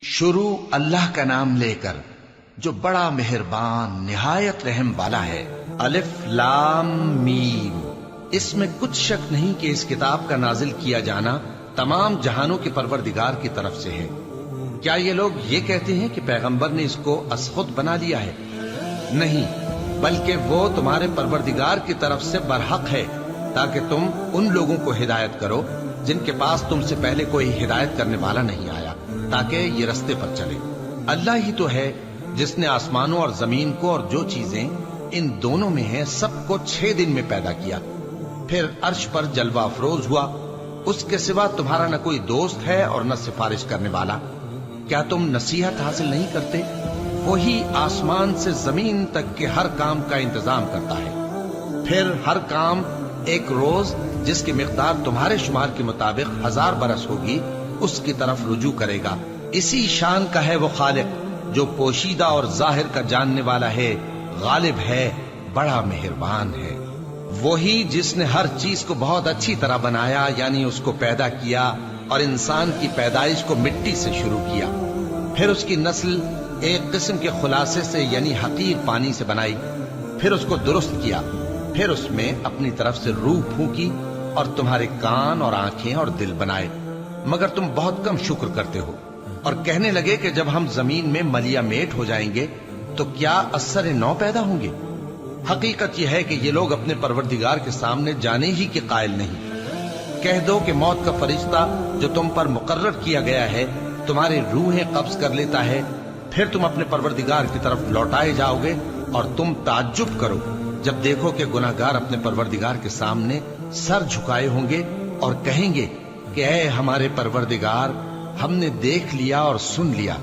شروع اللہ کا نام لے کر جو بڑا مہربان نہایت رحم والا ہے۔ الف لام میم۔ اس میں کچھ شک نہیں کہ اس کتاب کا نازل کیا جانا تمام جہانوں کے پروردگار کی طرف سے ہے۔ کیا یہ لوگ یہ کہتے ہیں کہ پیغمبر نے اس کو از خود بنا لیا ہے؟ نہیں، بلکہ وہ تمہارے پروردگار کی طرف سے برحق ہے، تاکہ تم ان لوگوں کو ہدایت کرو جن کے پاس تم سے پہلے کوئی ہدایت کرنے والا نہیں آیا، تاکہ یہ رستے پر چلے۔ اللہ ہی تو ہے جس نے آسمانوں اور زمین کو اور جو چیزیں ان دونوں میں ہیں سب کو 6 دن میں پیدا کیا، پھر عرش پر جلوہ افروز ہوا۔ اس کے سوا تمہارا نہ کوئی دوست ہے اور نہ سفارش کرنے والا۔ کیا تم نصیحت حاصل نہیں کرتے؟ وہی آسمان سے زمین تک کے ہر کام کا انتظام کرتا ہے، پھر ہر کام ایک روز جس کی مقدار تمہارے شمار کے مطابق 1000 برس ہوگی اس کی طرف رجوع کرے گا۔ اسی شان کا ہے وہ خالق جو پوشیدہ اور ظاہر کا جاننے والا ہے، غالب ہے، بڑا مہربان ہے۔ وہی جس نے ہر چیز کو بہت اچھی طرح بنایا، یعنی اس کو پیدا کیا اور انسان کی پیدائش کو مٹی سے شروع کیا، پھر اس کی نسل ایک قسم کے خلاصے سے یعنی حقیر پانی سے بنائی، پھر اس کو درست کیا، پھر اس میں اپنی طرف سے روح پھونکی اور تمہارے کان اور آنکھیں اور دل بنائے، مگر تم بہت کم شکر کرتے ہو۔ اور کہنے لگے کہ جب ہم زمین میں ملیا میٹ ہو جائیں گے تو کیا اثر نو پیدا ہوں گے؟ حقیقت یہ ہے کہ یہ لوگ اپنے پروردگار کے سامنے جانے ہی کے قائل نہیں۔ کہہ دو کہ موت کا فرشتہ جو تم پر مقرر کیا گیا ہے تمہاری روحیں قبض کر لیتا ہے، پھر تم اپنے پروردگار کی طرف لوٹائے جاؤ گے، اور تم تعجب کرو جب دیکھو کہ گناہگار اپنے پروردگار کے سامنے سر جھکائے ہوں گے اور کہیں گے کہ اے ہمارے پروردگار، ہم نے دیکھ لیا اور سن لیا،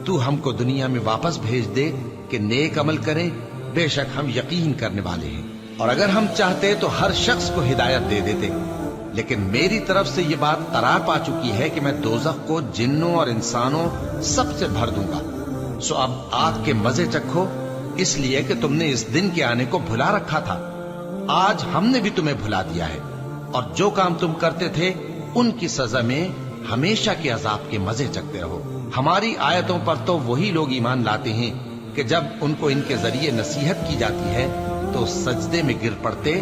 تو ہم کو دنیا میں واپس بھیج دے کہ نیک عمل کریں، بے شک ہم یقین کرنے والے ہیں۔ اور اگر ہم چاہتے تو ہر شخص کو ہدایت دے دیتے، لیکن میری طرف سے یہ بات قرار پا چکی ہے کہ میں دوزخ کو جنوں اور انسانوں سب سے بھر دوں گا۔ سو اب آگ کے مزے چکھو، اس لیے کہ تم نے اس دن کے آنے کو بھلا رکھا تھا۔ آج ہم نے بھی تمہیں بھلا دیا ہے، اور جو کام تم کرتے تھے ان کی سزا میں ہمیشہ کے عذاب کے مزے چکتے رہو۔ ہماری آیتوں پر تو وہی لوگ ایمان لاتے ہیں کہ جب ان کو ان کے ذریعے نصیحت کی جاتی ہے تو سجدے میں گر پڑتے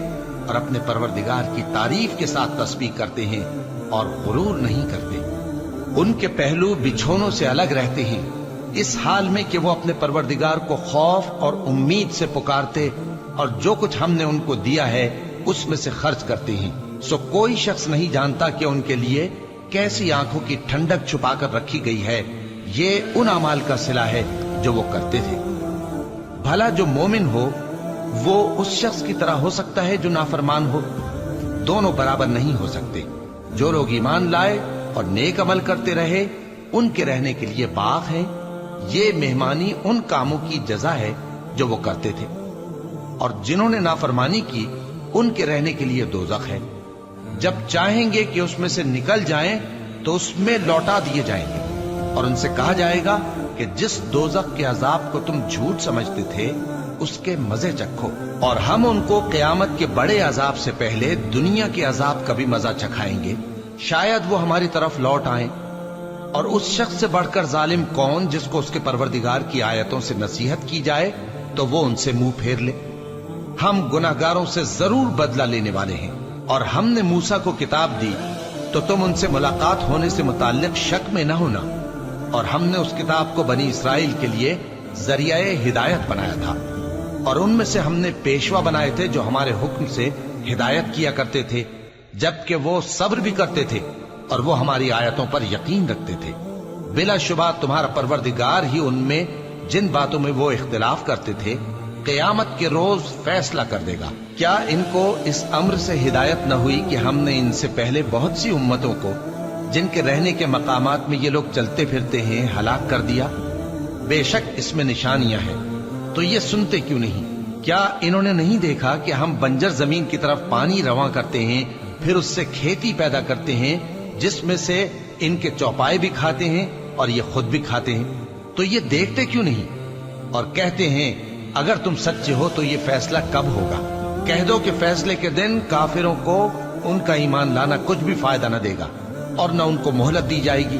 اور اپنے پروردگار کی تعریف کے ساتھ تسبیح کرتے ہیں اور غرور نہیں کرتے۔ ان کے پہلو بچھونوں سے الگ رہتے ہیں، اس حال میں کہ وہ اپنے پروردگار کو خوف اور امید سے پکارتے اور جو کچھ ہم نے ان کو دیا ہے اس میں سے خرچ کرتے ہیں۔ سو کوئی شخص نہیں جانتا کہ ان کے لیے کیسی آنکھوں کی ٹھنڈک چھپا کر رکھی گئی ہے، یہ ان اعمال کا صلہ ہے جو وہ کرتے تھے۔ بھلا جو مومن ہو وہ اس شخص کی طرح ہو سکتا ہے جو نافرمان ہو؟ دونوں برابر نہیں ہو سکتے۔ جو لوگ ایمان لائے اور نیک عمل کرتے رہے ان کے رہنے کے لیے باغ ہیں، یہ مہمانی ان کاموں کی جزا ہے جو وہ کرتے تھے، اور جنہوں نے نافرمانی کی ان کے رہنے کے لیے دوزخ ہے۔ جب چاہیں گے کہ اس میں سے نکل جائیں تو اس میں لوٹا دیے جائیں گے، اور ان سے کہا جائے گا کہ جس دوزخ کے عذاب کو تم جھوٹ سمجھتے تھے اس کے مزے چکھو، اور ہم ان کو قیامت کے بڑے عذاب سے پہلے دنیا کے عذاب کا بھی مزہ چکھائیں گے، شاید وہ ہماری طرف لوٹ آئیں۔ اور اس شخص سے بڑھ کر ظالم کون جس کو اس کے پروردگار کی آیتوں سے نصیحت کی جائے تو وہ ان سے منہ پھیر لے۔ ہم گناہگاروں سے ضرور بدلہ لینے والے ہیں، اور ہم نے موسیٰ کو کتاب دی تو تم ان سے ملاقات ہونے سے متعلق شک میں نہ ہونا، اور ہم نے اس کتاب کو بنی اسرائیل کے لیے ذریعہ ہدایت بنایا تھا، اور ان میں سے ہم نے پیشوا بنائے تھے جو ہمارے حکم سے ہدایت کیا کرتے تھے، جبکہ وہ صبر بھی کرتے تھے اور وہ ہماری آیتوں پر یقین رکھتے تھے۔ بلا شبہ تمہارا پروردگار ہی ان میں جن باتوں میں وہ اختلاف کرتے تھے قیامت کے روز فیصلہ کر دے گا۔ کیا ان کو اس امر سے ہدایت نہ ہوئی کہ ہم نے ان سے پہلے بہت سی امتوں کو جن کے رہنے کے مقامات میں یہ لوگ چلتے پھرتے ہیں ہلاک کر دیا؟ بے شک اس میں نشانیاں ہیں، تو یہ سنتے کیوں نہیں؟ کیا انہوں نے نہیں دیکھا کہ ہم بنجر زمین کی طرف پانی رواں کرتے ہیں، پھر اس سے کھیتی پیدا کرتے ہیں جس میں سے ان کے چوپائے بھی کھاتے ہیں اور یہ خود بھی کھاتے ہیں؟ تو یہ دیکھتے کیوں نہیں؟ اور کہتے ہیں اگر تم سچے ہو تو یہ فیصلہ کب ہوگا؟ کہہ دو کہ فیصلے کے دن کافروں کو ان کا ایمان لانا کچھ بھی فائدہ نہ دے گا اور نہ ان کو مہلت دی جائے گی۔